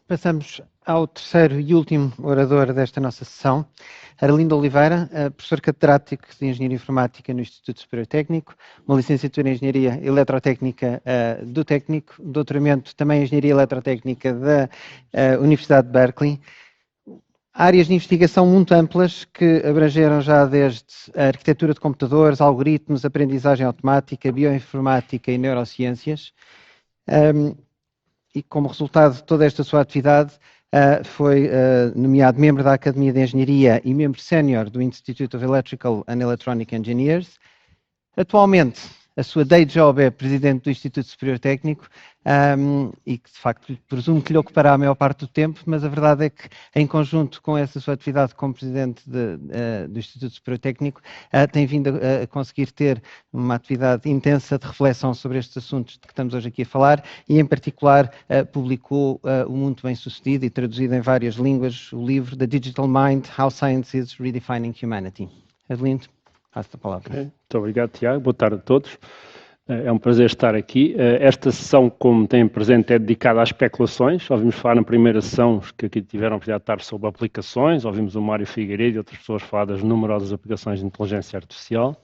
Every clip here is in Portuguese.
Passamos ao terceiro e último orador desta nossa sessão, Arlindo Oliveira, professor catedrático de Engenharia Informática no Instituto Superior Técnico, uma licenciatura em Engenharia Eletrotécnica do Técnico, doutoramento também em Engenharia Eletrotécnica da Universidade de Berkeley. Áreas de investigação muito amplas que abrangeram já desde a arquitetura de computadores, algoritmos, aprendizagem automática, bioinformática e neurociências. E como resultado de toda esta sua atividade, foi nomeado membro da Academia de Engenharia e membro sénior do Institute of Electrical and Electronic Engineers. Atualmente, a sua day job é presidente do Instituto Superior Técnico e que, de facto, presumo que lhe ocupará a maior parte do tempo, mas a verdade é que, em conjunto com essa sua atividade como presidente do Instituto Superior Técnico, tem vindo a conseguir ter uma atividade intensa de reflexão sobre estes assuntos de que estamos hoje aqui a falar e, em particular, publicou o Muito Bem-Sucedido e traduzido em várias línguas o livro The Digital Mind, How Science is Redefining Humanity. Arlindo, passo a palavra. Okay. Muito obrigado, Tiago. Boa tarde a todos. É um prazer estar aqui. Esta sessão, como têm presente, é dedicada às especulações. Ouvimos falar na primeira sessão, que aqui tiveram a oportunidade de estar sobre aplicações. Ouvimos o Mário Figueiredo e outras pessoas falar das numerosas aplicações de inteligência artificial.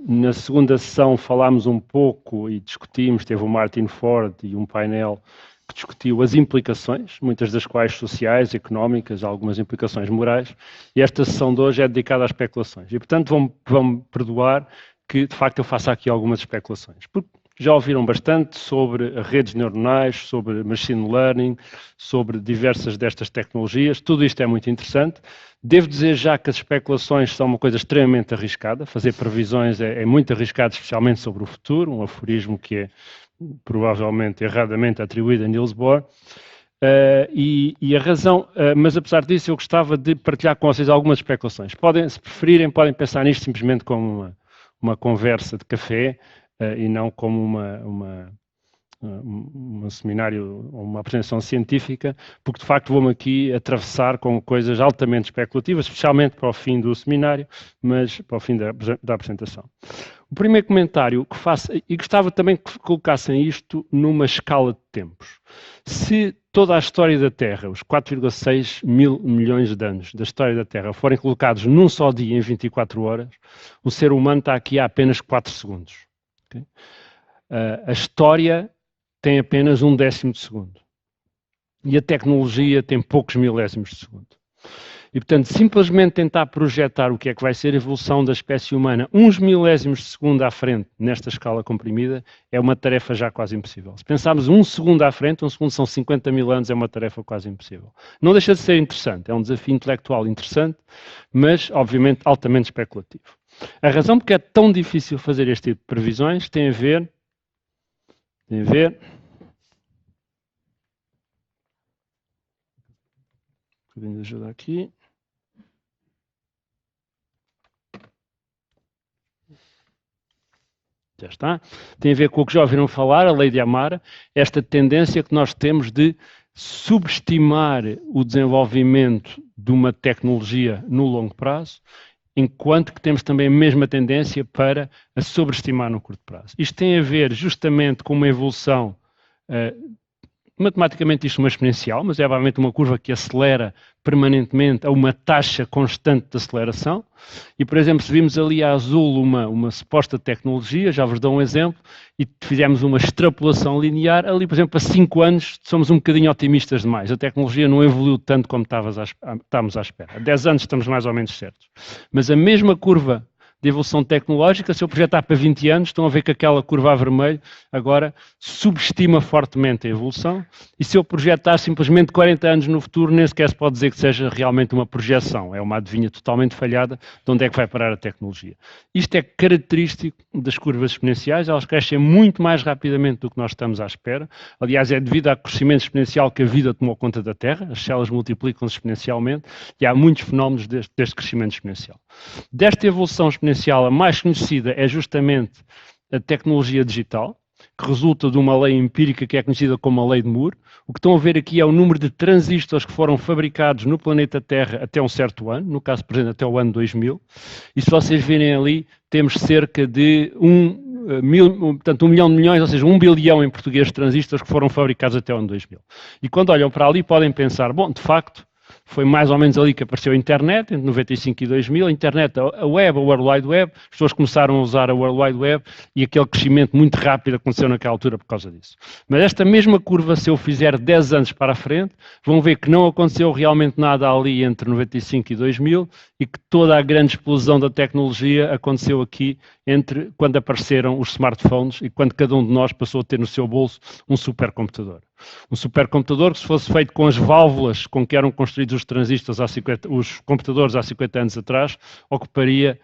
Na segunda sessão falámos um pouco e discutimos, teve o Martin Ford e um painel que discutiu as implicações, muitas das quais sociais, económicas, algumas implicações morais, e esta sessão de hoje é dedicada às especulações. E, portanto, vão-me perdoar que, de facto, eu faça aqui algumas especulações. Porque já ouviram bastante sobre redes neuronais, sobre machine learning, sobre diversas destas tecnologias, tudo isto é muito interessante. Devo dizer já que as especulações são uma coisa extremamente arriscada, fazer previsões é muito arriscado, especialmente sobre o futuro, um aforismo que é provavelmente erradamente atribuído a Niels Bohr, e a razão, mas apesar disso eu gostava de partilhar com vocês algumas especulações. Se preferirem, podem pensar nisto simplesmente como uma conversa de café e não como um seminário ou uma apresentação científica, porque de facto vou-me aqui atravessar com coisas altamente especulativas, especialmente para o fim do seminário, mas para o fim da apresentação. O primeiro comentário que faço, e gostava também que colocassem isto numa escala de tempos. Se toda a história da Terra, os 4,6 mil milhões de anos da história da Terra, forem colocados num só dia, em 24 horas, o ser humano está aqui há apenas 4 segundos. Okay? A história tem apenas 1/10 de segundo. E a tecnologia tem poucos milésimos de segundo. E, portanto, simplesmente tentar projetar o que é que vai ser a evolução da espécie humana uns milésimos de segundo à frente, nesta escala comprimida, é uma tarefa já quase impossível. Se pensarmos 1 segundo à frente, 1 segundo são 50 mil anos, é uma tarefa quase impossível. Não deixa de ser interessante, é um desafio intelectual interessante, mas, obviamente, altamente especulativo. A razão porque é tão difícil fazer este tipo de previsões tem a ver... Um bocadinho de ajuda aqui. Já está. Tem a ver com o que já ouviram falar, a lei de Amara, esta tendência que nós temos de subestimar o desenvolvimento de uma tecnologia no longo prazo, enquanto que temos também a mesma tendência para a sobreestimar no curto prazo. Isto tem a ver justamente com uma evolução, matematicamente isto é uma exponencial, mas é obviamente uma curva que acelera permanentemente a uma taxa constante de aceleração. E, por exemplo, se vimos ali a azul uma suposta tecnologia, já vos dou um exemplo, e fizemos uma extrapolação linear, ali, por exemplo, a 5 anos somos um bocadinho otimistas demais. A tecnologia não evoluiu tanto como estávamos à espera. Há 10 anos estamos mais ou menos certos. Mas a mesma curva de evolução tecnológica, se eu projetar para 20 anos, estão a ver que aquela curva a vermelho agora subestima fortemente a evolução, e se eu projetar simplesmente 40 anos no futuro, nem sequer se pode dizer que seja realmente uma projeção, é uma adivinha totalmente falhada de onde é que vai parar a tecnologia. Isto é característico das curvas exponenciais, elas crescem muito mais rapidamente do que nós estamos à espera, aliás é devido ao crescimento exponencial que a vida tomou conta da Terra, as células multiplicam-se exponencialmente, e há muitos fenómenos deste crescimento exponencial. Desta evolução exponencial, a mais conhecida é justamente a tecnologia digital, que resulta de uma lei empírica que é conhecida como a lei de Moore. O que estão a ver aqui é o número de transistores que foram fabricados no planeta Terra até um certo ano, no caso presente até o ano 2000, e se vocês virem ali, temos cerca de portanto, 1 milhão de milhões, ou seja, 1 bilhão em português de transistores que foram fabricados até o ano 2000. E quando olham para ali podem pensar, bom, de facto, foi mais ou menos ali que apareceu a internet, entre 95 e 2000, a internet, a web, a World Wide Web, as pessoas começaram a usar a World Wide Web e aquele crescimento muito rápido aconteceu naquela altura por causa disso. Mas esta mesma curva, se eu fizer 10 anos para a frente, vão ver que não aconteceu realmente nada ali entre 95 e 2000 e que toda a grande explosão da tecnologia aconteceu aqui entre quando apareceram os smartphones e quando cada um de nós passou a ter no seu bolso um supercomputador. Um supercomputador que, se fosse feito com as válvulas com que eram construídos os transistores os computadores há 50 anos atrás, ocuparia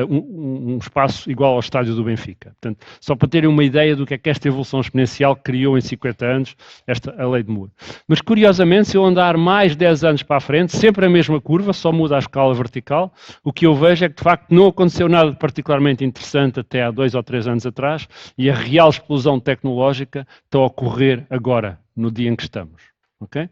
um espaço igual ao estádio do Benfica. Portanto, só para terem uma ideia do que é que esta evolução exponencial criou em 50 anos, a lei de Moore. Mas, curiosamente, se eu andar mais 10 anos para a frente, sempre a mesma curva, só muda a escala vertical, o que eu vejo é que, de facto, não aconteceu nada de particularmente interessante até há 2 ou 3 anos atrás e a real explosão tecnológica está a ocorrer agora, no dia em que estamos. Ok?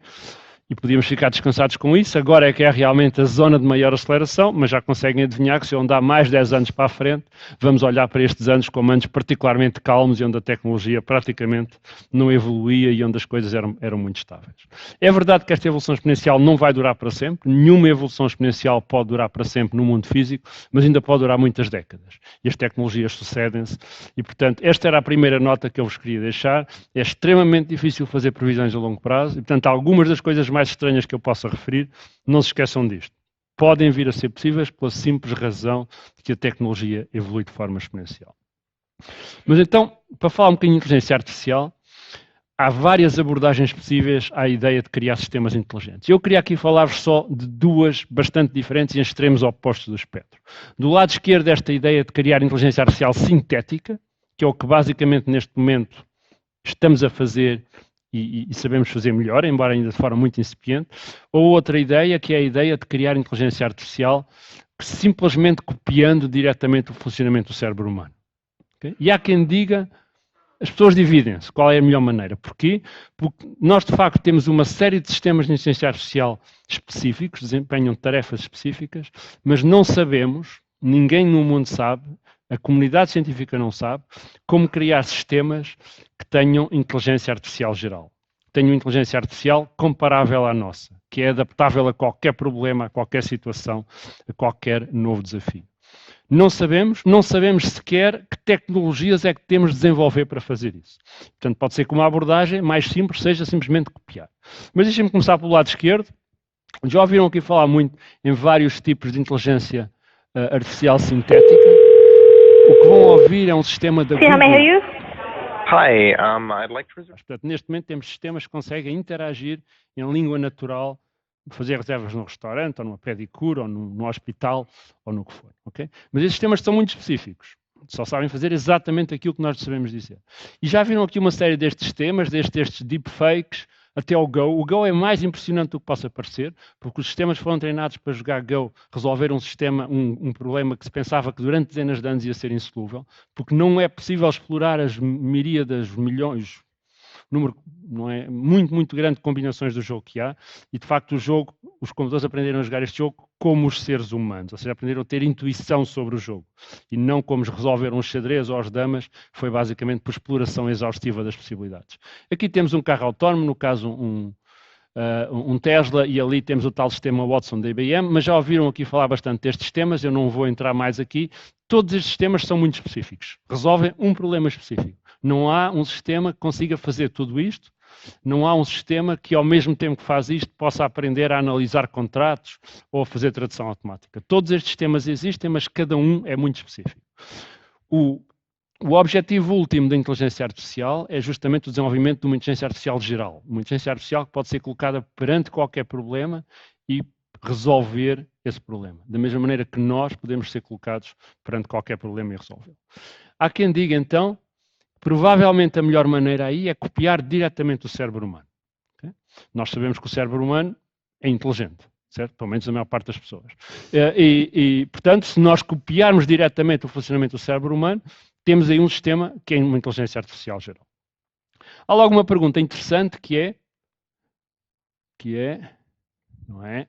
E podíamos ficar descansados com isso. Agora é que é realmente a zona de maior aceleração, mas já conseguem adivinhar que se eu andar mais 10 anos para a frente, vamos olhar para estes anos como anos particularmente calmos e onde a tecnologia praticamente não evoluía e onde as coisas eram muito estáveis. É verdade que esta evolução exponencial não vai durar para sempre, nenhuma evolução exponencial pode durar para sempre no mundo físico, mas ainda pode durar muitas décadas. E as tecnologias sucedem-se e, portanto, esta era a primeira nota que eu vos queria deixar. É extremamente difícil fazer previsões a longo prazo e, portanto, algumas das coisas mais estranhas que eu possa referir, não se esqueçam disto. Podem vir a ser possíveis pela simples razão de que a tecnologia evolui de forma exponencial. Mas então, para falar um bocadinho de inteligência artificial, há várias abordagens possíveis à ideia de criar sistemas inteligentes. Eu queria aqui falar-vos só de duas bastante diferentes e em extremos opostos do espectro. Do lado esquerdo, esta ideia de criar inteligência artificial sintética, que é o que basicamente neste momento estamos a fazer e sabemos fazer melhor, embora ainda de forma muito incipiente, ou outra ideia, que é a ideia de criar inteligência artificial simplesmente copiando diretamente o funcionamento do cérebro humano. Okay? E há quem diga, as pessoas dividem-se, qual é a melhor maneira. Porquê? Porque nós, de facto, temos uma série de sistemas de inteligência artificial específicos, desempenham tarefas específicas, mas não sabemos, ninguém no mundo sabe, a comunidade científica não sabe, como criar sistemas que tenham inteligência artificial geral. Tenham inteligência artificial comparável à nossa, que é adaptável a qualquer problema, a qualquer situação, a qualquer novo desafio. Não sabemos sequer que tecnologias é que temos de desenvolver para fazer isso. Portanto, pode ser que uma abordagem mais simples seja simplesmente copiar. Mas deixem-me começar pelo lado esquerdo. Já ouviram aqui falar muito em vários tipos de inteligência artificial sintética. O que vão ouvir é um sistema da Google. Hi, I'd like to reserve. Portanto, neste momento temos sistemas que conseguem interagir em língua natural, fazer reservas num restaurante, ou numa pedicure, ou no hospital, ou no que for. Okay? Mas esses sistemas são muito específicos. Só sabem fazer exatamente aquilo que nós sabemos dizer. E já viram aqui uma série destes sistemas, destes deepfakes, até ao Go. O Go é mais impressionante do que possa parecer, porque os sistemas foram treinados para jogar Go, resolver um problema que se pensava que durante dezenas de anos ia ser insolúvel, porque não é possível explorar as miríadas, milhões, número não é, muito grande de combinações do jogo que há, e de facto os computadores aprenderam a jogar este jogo como os seres humanos, ou seja, aprenderam a ter intuição sobre o jogo, e não como resolveram os xadrez ou as damas, foi basicamente por exploração exaustiva das possibilidades. Aqui temos um carro autónomo, no caso um Tesla, e ali temos o tal sistema Watson da IBM, mas já ouviram aqui falar bastante destes sistemas, eu não vou entrar mais aqui. Todos estes sistemas são muito específicos, resolvem um problema específico. Não há um sistema que consiga fazer tudo isto, não há um sistema que ao mesmo tempo que faz isto possa aprender a analisar contratos ou a fazer tradução automática. Todos estes sistemas existem, mas cada um é muito específico. O objetivo último da inteligência artificial é justamente o desenvolvimento de uma inteligência artificial geral. Uma inteligência artificial que pode ser colocada perante qualquer problema e resolver esse problema. Da mesma maneira que nós podemos ser colocados perante qualquer problema e resolvê-lo. Há quem diga, então, provavelmente a melhor maneira aí é copiar diretamente o cérebro humano. Okay? Nós sabemos que o cérebro humano é inteligente. Certo? Pelo menos a maior parte das pessoas. Portanto, se nós copiarmos diretamente o funcionamento do cérebro humano, temos aí um sistema que é uma inteligência artificial geral. Há logo uma pergunta interessante que é, não é?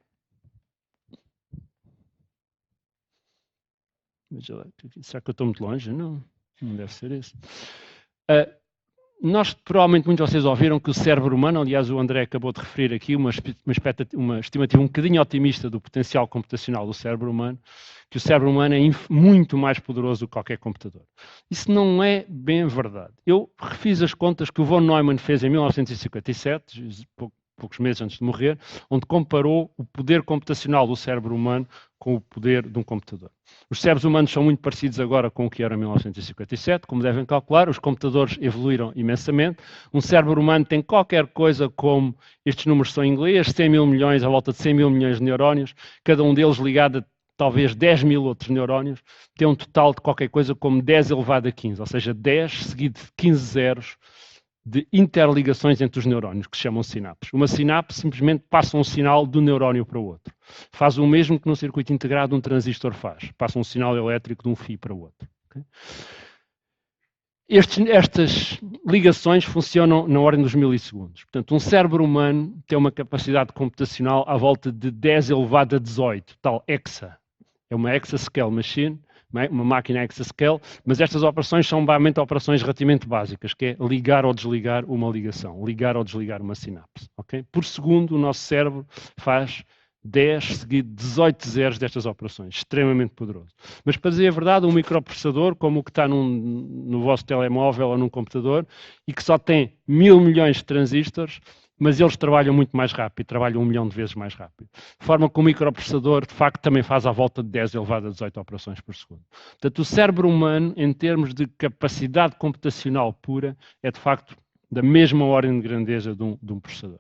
Veja lá, será que eu estou muito longe? Não. Não deve ser isso. Nós, provavelmente, muitos de vocês ouviram que o cérebro humano, aliás, o André acabou de referir aqui uma estimativa um bocadinho otimista do potencial computacional do cérebro humano, que o cérebro humano é muito mais poderoso do que qualquer computador. Isso não é bem verdade. Eu refiz as contas que o von Neumann fez em 1957, poucos meses antes de morrer, onde comparou o poder computacional do cérebro humano com o poder de um computador. Os cérebros humanos são muito parecidos agora com o que era em 1957, como devem calcular, os computadores evoluíram imensamente. Um cérebro humano tem qualquer coisa como, estes números são em inglês, 100 mil milhões, à volta de 100 mil milhões de neurónios, cada um deles ligado a talvez 10 mil outros neurónios, tem um total de qualquer coisa como 10 elevado a 15, ou seja, 10 seguido de 15 zeros, de interligações entre os neurónios, que se chamam sinapses. Uma sinapse simplesmente passa um sinal de um neurónio para o outro. Faz o mesmo que num circuito integrado um transistor faz. Passa um sinal elétrico de um fio para o outro. Okay? Estas ligações funcionam na ordem dos milissegundos. Portanto, um cérebro humano tem uma capacidade computacional à volta de 10 elevado a 18, tal hexa. É uma exascale machine, uma máquina exascale, mas estas operações são basicamente operações relativamente básicas, que é ligar ou desligar uma ligação, ligar ou desligar uma sinapse. Okay? Por segundo, o nosso cérebro faz 10 seguido 18 zeros destas operações, extremamente poderoso. Mas para dizer a verdade, um microprocessador, como o que está no vosso telemóvel ou num computador, e que só tem 1000 milhões de transistores, mas eles trabalham muito mais rápido, trabalham 1 milhão de vezes mais rápido. De forma que o microprocessador, de facto, também faz à volta de 10 elevado a 18 operações por segundo. Portanto, o cérebro humano, em termos de capacidade computacional pura, é, de facto, da mesma ordem de grandeza de um processador.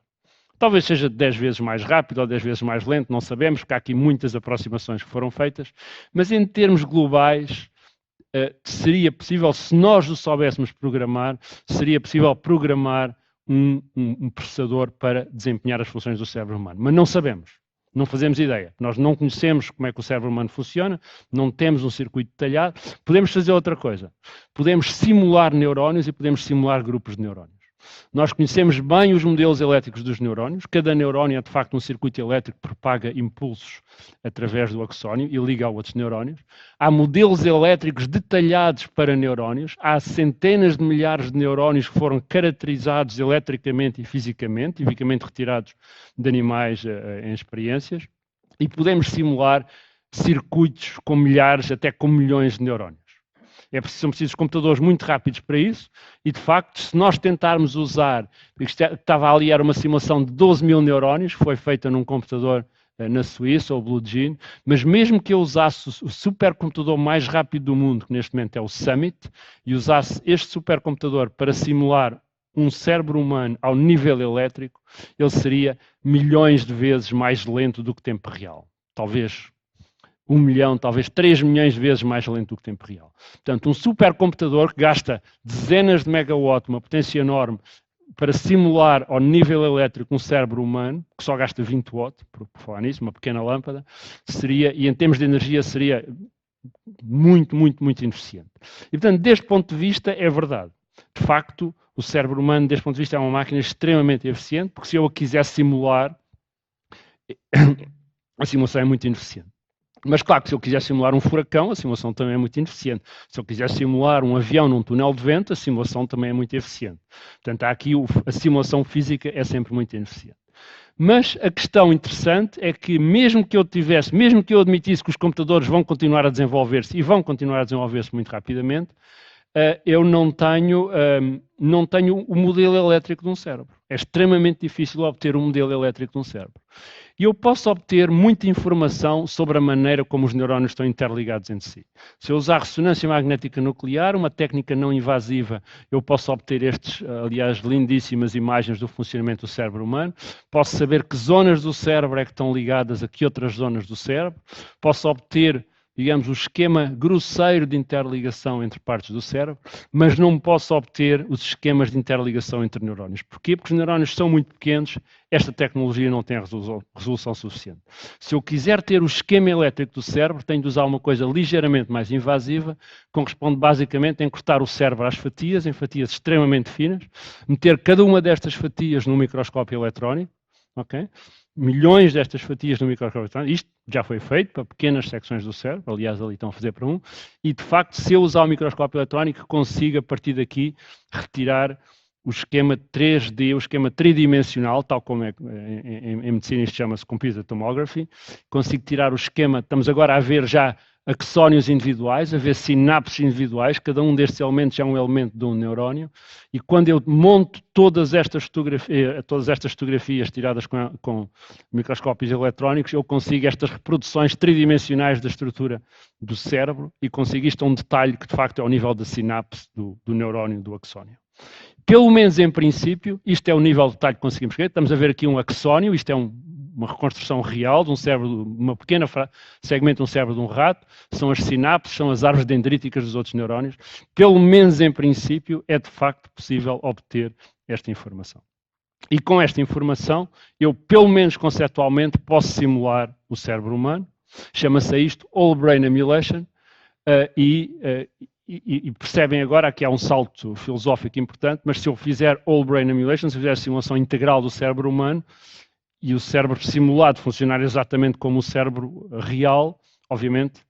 Talvez seja 10 vezes mais rápido ou 10 vezes mais lento, não sabemos, porque há aqui muitas aproximações que foram feitas, mas em termos globais, seria possível, se nós o soubéssemos programar, seria possível programar um processador para desempenhar as funções do cérebro humano. Mas não sabemos, não fazemos ideia. Nós não conhecemos como é que o cérebro humano funciona, não temos um circuito detalhado. Podemos fazer outra coisa. Podemos simular neurónios e podemos simular grupos de neurónios. Nós conhecemos bem os modelos elétricos dos neurónios. Cada neurónio é, de facto, um circuito elétrico que propaga impulsos através do axónio e liga a outros neurónios. Há modelos elétricos detalhados para neurónios. Há centenas de milhares de neurónios que foram caracterizados eletricamente e fisicamente retirados de animais em experiências. E podemos simular circuitos com milhares, até com milhões de neurónios. São precisos computadores muito rápidos para isso e, de facto, se nós tentarmos usar, estava ali, era uma simulação de 12 mil neurónios, que foi feita num computador na Suíça, ou Blue Gene, mas mesmo que eu usasse o supercomputador mais rápido do mundo, que neste momento é o Summit, e usasse este supercomputador para simular um cérebro humano ao nível elétrico, ele seria milhões de vezes mais lento do que tempo real. Talvez 1 milhão, talvez 3 milhões de vezes mais lento do que tempo real. Portanto, um supercomputador que gasta dezenas de megawatts, uma potência enorme, para simular ao nível elétrico um cérebro humano, que só gasta 20 watts, por falar nisso, uma pequena lâmpada, seria, e em termos de energia, seria muito, muito, muito ineficiente. E, portanto, deste ponto de vista, é verdade. De facto, o cérebro humano, deste ponto de vista, é uma máquina extremamente eficiente, porque se eu a quisesse simular, a simulação é muito ineficiente. Mas, claro, que se eu quiser simular um furacão, a simulação também é muito ineficiente. Se eu quiser simular um avião num túnel de vento, a simulação também é muito eficiente. Portanto, aqui a simulação física é sempre muito ineficiente. Mas a questão interessante é que mesmo que eu admitisse que os computadores vão continuar a desenvolver-se, e vão continuar a desenvolver-se muito rapidamente, eu não tenho o modelo elétrico de um cérebro. É extremamente difícil obter um modelo elétrico de um cérebro. E eu posso obter muita informação sobre a maneira como os neurónios estão interligados entre si. Se eu usar ressonância magnética nuclear, uma técnica não invasiva, eu posso obter aliás, lindíssimas imagens do funcionamento do cérebro humano. Posso saber que zonas do cérebro é que estão ligadas a que outras zonas do cérebro. Posso obter, digamos, o esquema grosseiro de interligação entre partes do cérebro, mas não posso obter os esquemas de interligação entre neurónios. Porquê? Porque os neurónios são muito pequenos, esta tecnologia não tem a resolução suficiente. Se eu quiser ter o esquema elétrico do cérebro, tenho de usar uma coisa ligeiramente mais invasiva, que corresponde basicamente a encurtar o cérebro às fatias, em fatias extremamente finas, meter cada uma destas fatias num microscópio eletrónico, ok? Milhões destas fatias no microscópio eletrónico, isto já foi feito para pequenas secções do cérebro, aliás ali estão a fazer para e de facto se eu usar o microscópio eletrónico consigo a partir daqui retirar o esquema 3D, o esquema tridimensional, tal como em medicina isto chama-se Computed Tomography, consigo tirar o esquema, estamos agora a ver já axónios individuais, a ver sinapses individuais, cada um destes elementos é um elemento de um neurónio, e quando eu monto todas estas fotografias tiradas com microscópios eletrónicos, eu consigo estas reproduções tridimensionais da estrutura do cérebro e consigo isto a um detalhe que de facto é ao nível da sinapse do neurónio do axónio. Pelo menos em princípio, isto é o nível de detalhe que conseguimos ver. Estamos a ver aqui um axónio, isto é uma reconstrução real de um cérebro, uma pequena segmento de um cérebro de um rato, são as sinapses, são as árvores dendríticas dos outros neurónios. Pelo menos em princípio, é de facto possível obter esta informação. E com esta informação, eu, pelo menos conceptualmente, posso simular o cérebro humano. Chama-se isto Whole Brain Emulation e percebem agora que há um salto filosófico importante, mas se eu fizer Whole Brain Emulation, se eu fizer a simulação integral do cérebro humano e o cérebro simulado funcionar exatamente como o cérebro real, obviamente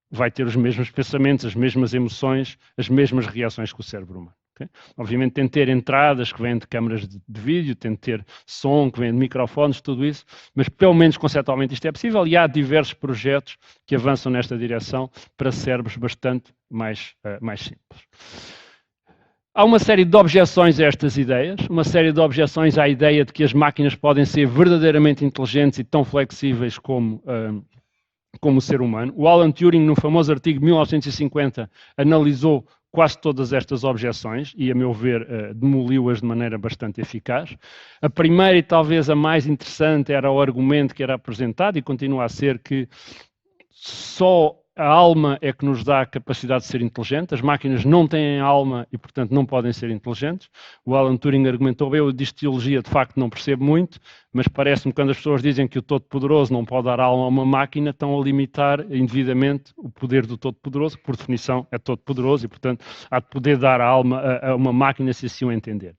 vai ter os mesmos pensamentos, as mesmas emoções, as mesmas reações que o cérebro humano. Okay? Obviamente tem de ter entradas que vêm de câmaras de vídeo, tem de ter som que vem de microfones, tudo isso, mas pelo menos conceptualmente isto é possível e há diversos projetos que avançam nesta direção para cérebros bastante mais simples. Há uma série de objeções a estas ideias, uma série de objeções à ideia de que as máquinas podem ser verdadeiramente inteligentes e tão flexíveis como o ser humano. O Alan Turing, no famoso artigo de 1950, analisou quase todas estas objeções e, a meu ver, demoliu-as de maneira bastante eficaz. A primeira e talvez a mais interessante era o argumento que era apresentado e continua a ser que só a alma é que nos dá a capacidade de ser inteligente, as máquinas não têm alma e, portanto, não podem ser inteligentes. O Alan Turing argumentou, eu de teologia de facto não percebo muito, mas parece-me que quando as pessoas dizem que o Todo-Poderoso não pode dar alma a uma máquina, estão a limitar indevidamente o poder do Todo-Poderoso, que por definição é Todo-Poderoso e, portanto, há de poder dar a alma a uma máquina se assim o entender.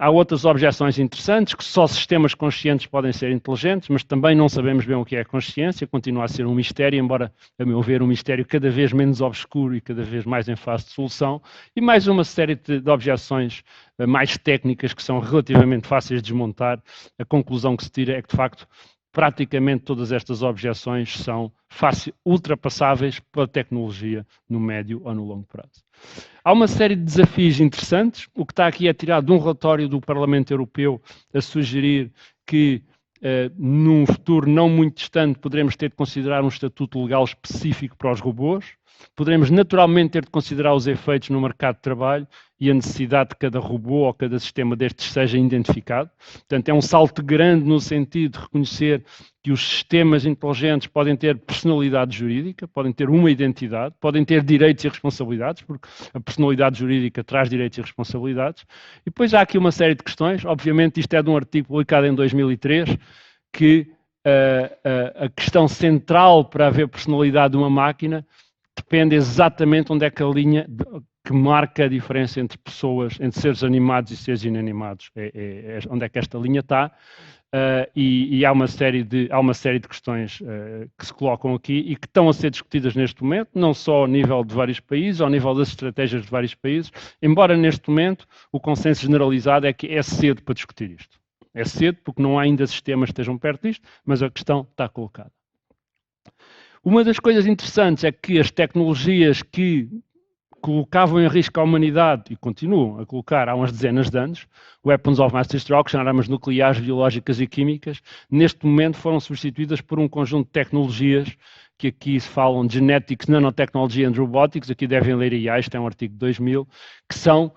Há outras objeções interessantes, que só sistemas conscientes podem ser inteligentes, mas também não sabemos bem o que é a consciência, continua a ser um mistério, embora, a meu ver, um mistério cada vez menos obscuro e cada vez mais em fase de solução, e mais uma série de objeções mais técnicas que são relativamente fáceis de desmontar. A conclusão que se tira é que, de facto, praticamente todas estas objeções são ultrapassáveis pela tecnologia no médio ou no longo prazo. Há uma série de desafios interessantes. O que está aqui é tirado de um relatório do Parlamento Europeu a sugerir que, num futuro não muito distante, poderemos ter de considerar um estatuto legal específico para os robôs. Poderemos naturalmente ter de considerar os efeitos no mercado de trabalho e a necessidade de cada robô ou cada sistema destes seja identificado. Portanto, é um salto grande no sentido de reconhecer que os sistemas inteligentes podem ter personalidade jurídica, podem ter uma identidade, podem ter direitos e responsabilidades, porque a personalidade jurídica traz direitos e responsabilidades. E depois há aqui uma série de questões. Obviamente, isto é de um artigo publicado em 2003, que a questão central para haver personalidade de uma máquina depende exatamente onde é que a linha que marca a diferença entre pessoas, entre seres animados e seres inanimados, onde é que esta linha está, e há uma série de questões que se colocam aqui e que estão a ser discutidas neste momento, não só ao nível de vários países, ao nível das estratégias de vários países, embora neste momento o consenso generalizado é que é cedo para discutir isto. É cedo porque não há ainda sistemas que estejam perto disto, mas a questão está colocada. Uma das coisas interessantes é que as tecnologias que colocavam em risco a humanidade e continuam a colocar há umas dezenas de anos, weapons of mass destruction, armas nucleares, biológicas e químicas, neste momento foram substituídas por um conjunto de tecnologias que aqui se falam de genetics, nanotechnology and robotics, aqui devem ler AI, isto é um artigo de 2000, que são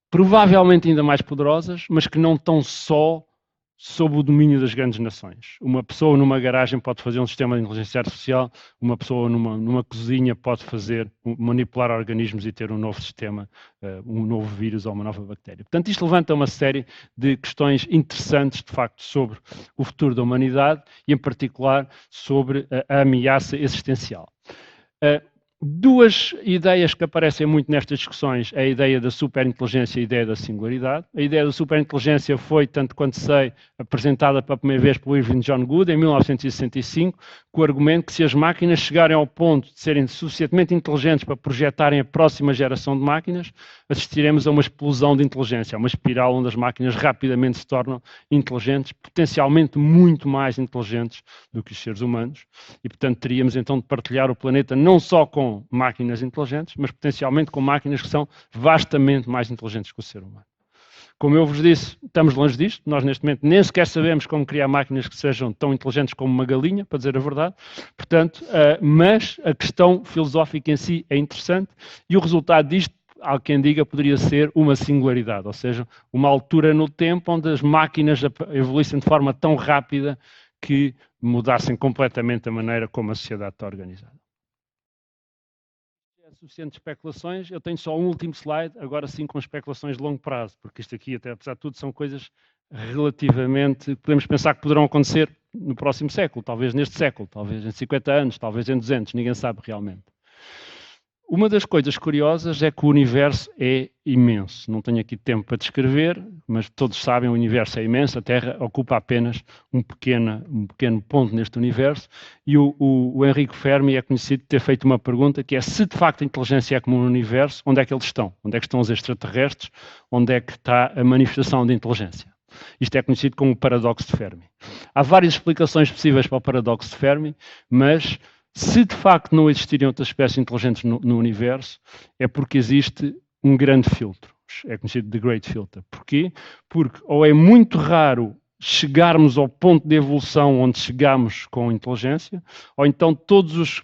provavelmente ainda mais poderosas, mas que não estão só sob o domínio das grandes nações. Uma pessoa numa garagem pode fazer um sistema de inteligência artificial, uma pessoa numa cozinha pode manipular organismos e ter um novo sistema, um novo vírus ou uma nova bactéria. Portanto, isto levanta uma série de questões interessantes, de facto, sobre o futuro da humanidade e, em particular, sobre a ameaça existencial. Duas ideias que aparecem muito nestas discussões é a ideia da superinteligência e a ideia da singularidade. A ideia da superinteligência foi, tanto quanto sei, apresentada pela primeira vez por Irving John Good em 1965, com o argumento que se as máquinas chegarem ao ponto de serem suficientemente inteligentes para projetarem a próxima geração de máquinas, assistiremos a uma explosão de inteligência, a uma espiral onde as máquinas rapidamente se tornam inteligentes, potencialmente muito mais inteligentes do que os seres humanos, e portanto teríamos então de partilhar o planeta não só com máquinas inteligentes, mas potencialmente com máquinas que são vastamente mais inteligentes que o ser humano. Como eu vos disse, estamos longe disto. Nós, neste momento, nem sequer sabemos como criar máquinas que sejam tão inteligentes como uma galinha, para dizer a verdade. Portanto, mas a questão filosófica em si é interessante e o resultado disto, há quem diga, poderia ser uma singularidade, ou seja, uma altura no tempo onde as máquinas evoluíssem de forma tão rápida que mudassem completamente a maneira como a sociedade está organizada. Suficientes especulações, eu tenho só um último slide, agora sim com especulações de longo prazo, porque isto aqui, até apesar de tudo, são coisas relativamente, podemos pensar que poderão acontecer no próximo século, talvez neste século, talvez em 50 anos, talvez em 200, ninguém sabe realmente. Uma das coisas curiosas é que o universo é imenso. Não tenho aqui tempo para descrever, mas todos sabem, o universo é imenso, a Terra ocupa apenas um pequeno ponto neste universo, e o Enrico Fermi é conhecido por ter feito uma pergunta que é: se de facto a inteligência é comum no universo, onde é que eles estão? Onde é que estão os extraterrestres? Onde é que está a manifestação de inteligência? Isto é conhecido como o paradoxo de Fermi. Há várias explicações possíveis para o paradoxo de Fermi, mas se de facto não existirem outras espécies inteligentes no universo, é porque existe um grande filtro. É conhecido de Great Filter. Porquê? Porque ou é muito raro chegarmos ao ponto de evolução onde chegamos com inteligência, ou então todas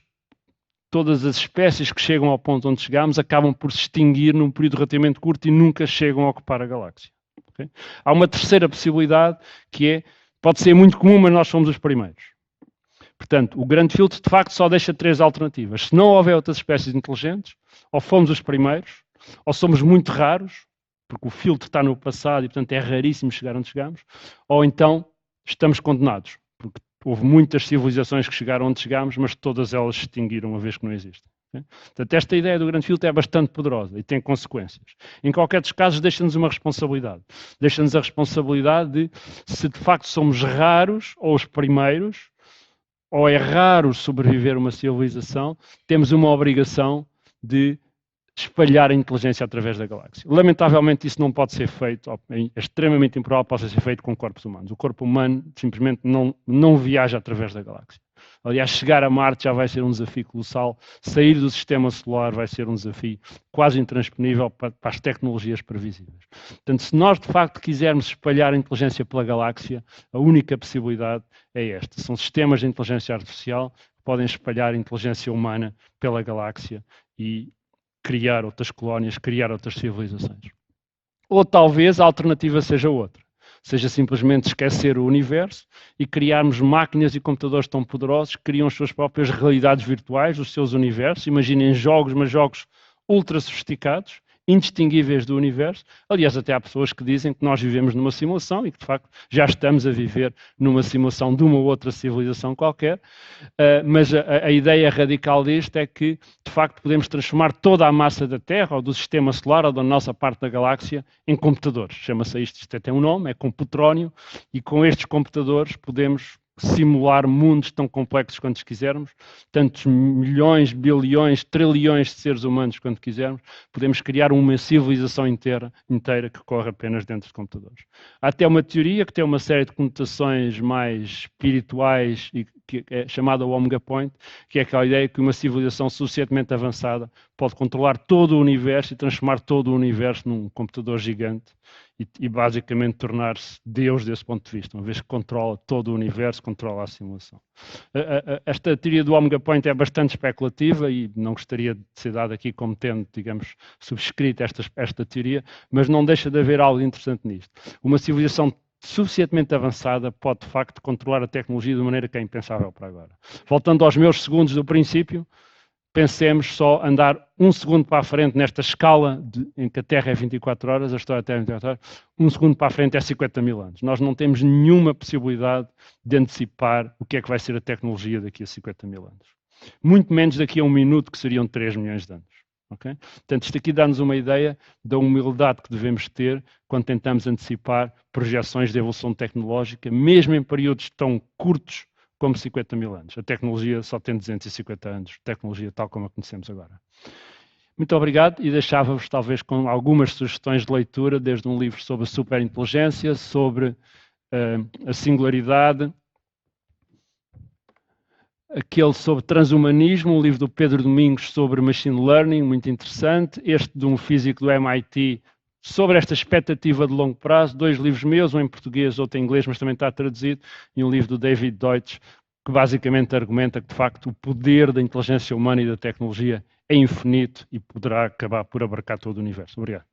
as espécies que chegam ao ponto onde chegamos acabam por se extinguir num período relativamente curto e nunca chegam a ocupar a galáxia. Okay? Há uma terceira possibilidade que é, pode ser muito comum, mas nós somos os primeiros. Portanto, o grande filtro, de facto, só deixa 3 alternativas. Se não houver outras espécies inteligentes, ou fomos os primeiros, ou somos muito raros, porque o filtro está no passado e, portanto, é raríssimo chegar onde chegamos, ou então estamos condenados, porque houve muitas civilizações que chegaram onde chegámos, mas todas elas se extinguiram uma vez que não existem. Okay? Portanto, esta ideia do grande filtro é bastante poderosa e tem consequências. Em qualquer dos casos, deixa-nos uma responsabilidade. Deixa-nos a responsabilidade de, se de facto somos raros ou os primeiros, ou é raro sobreviver uma civilização, temos uma obrigação de espalhar a inteligência através da galáxia. Lamentavelmente isso não pode ser feito, é extremamente improvável que possa ser feito com corpos humanos. O corpo humano simplesmente não viaja através da galáxia. Aliás, chegar a Marte já vai ser um desafio colossal, sair do sistema solar vai ser um desafio quase intransponível para as tecnologias previsíveis. Portanto, se nós de facto quisermos espalhar a inteligência pela galáxia, a única possibilidade é esta. São sistemas de inteligência artificial que podem espalhar a inteligência humana pela galáxia e criar outras colónias, criar outras civilizações. Ou talvez a alternativa seja outra. Seja simplesmente esquecer o universo e criarmos máquinas e computadores tão poderosos que criam as suas próprias realidades virtuais, os seus universos. Imaginem jogos, mas jogos ultra sofisticados, indistinguíveis do universo. Aliás, até há pessoas que dizem que nós vivemos numa simulação e que, de facto, já estamos a viver numa simulação de uma outra civilização qualquer. Mas a ideia radical disto é que, de facto, podemos transformar toda a massa da Terra, ou do sistema solar, ou da nossa parte da galáxia, em computadores. Chama-se isto tem um nome, é computrónio, e com estes computadores podemos simular mundos tão complexos quanto quisermos, tantos milhões, bilhões, trilhões de seres humanos quanto quisermos, podemos criar uma civilização inteira que corre apenas dentro de computadores. Há até uma teoria que tem uma série de conotações mais espirituais e que é chamada Omega Point, que é aquela ideia que uma civilização suficientemente avançada pode controlar todo o universo e transformar todo o universo num computador gigante e basicamente tornar-se Deus desse ponto de vista, uma vez que controla todo o universo, controla a simulação. Esta teoria do Omega Point é bastante especulativa e não gostaria de ser dada aqui como tendo, digamos, subscrito esta teoria, mas não deixa de haver algo interessante nisto. Uma civilização suficientemente avançada pode, de facto, controlar a tecnologia de maneira que é impensável para agora. Voltando aos meus segundos do princípio, pensemos só andar um segundo para a frente nesta escala em que a Terra é 24 horas, a história da Terra é 24 horas, um segundo para a frente é 50 mil anos. Nós não temos nenhuma possibilidade de antecipar o que é que vai ser a tecnologia daqui a 50 mil anos. Muito menos daqui a 1 minuto, que seriam 3 milhões de anos. Okay? Portanto, isto aqui dá-nos uma ideia da humildade que devemos ter quando tentamos antecipar projeções de evolução tecnológica, mesmo em períodos tão curtos como 50 mil anos. A tecnologia só tem 250 anos, tecnologia tal como a conhecemos agora. Muito obrigado e deixava-vos talvez com algumas sugestões de leitura, desde um livro sobre a superinteligência, sobre a singularidade, aquele sobre transhumanismo, um livro do Pedro Domingos sobre machine learning, muito interessante, este de um físico do MIT sobre esta expectativa de longo prazo, 2 livros meus, um em português, outro em inglês, mas também está traduzido, e um livro do David Deutsch, que basicamente argumenta que, de facto, o poder da inteligência humana e da tecnologia é infinito e poderá acabar por abarcar todo o universo. Obrigado.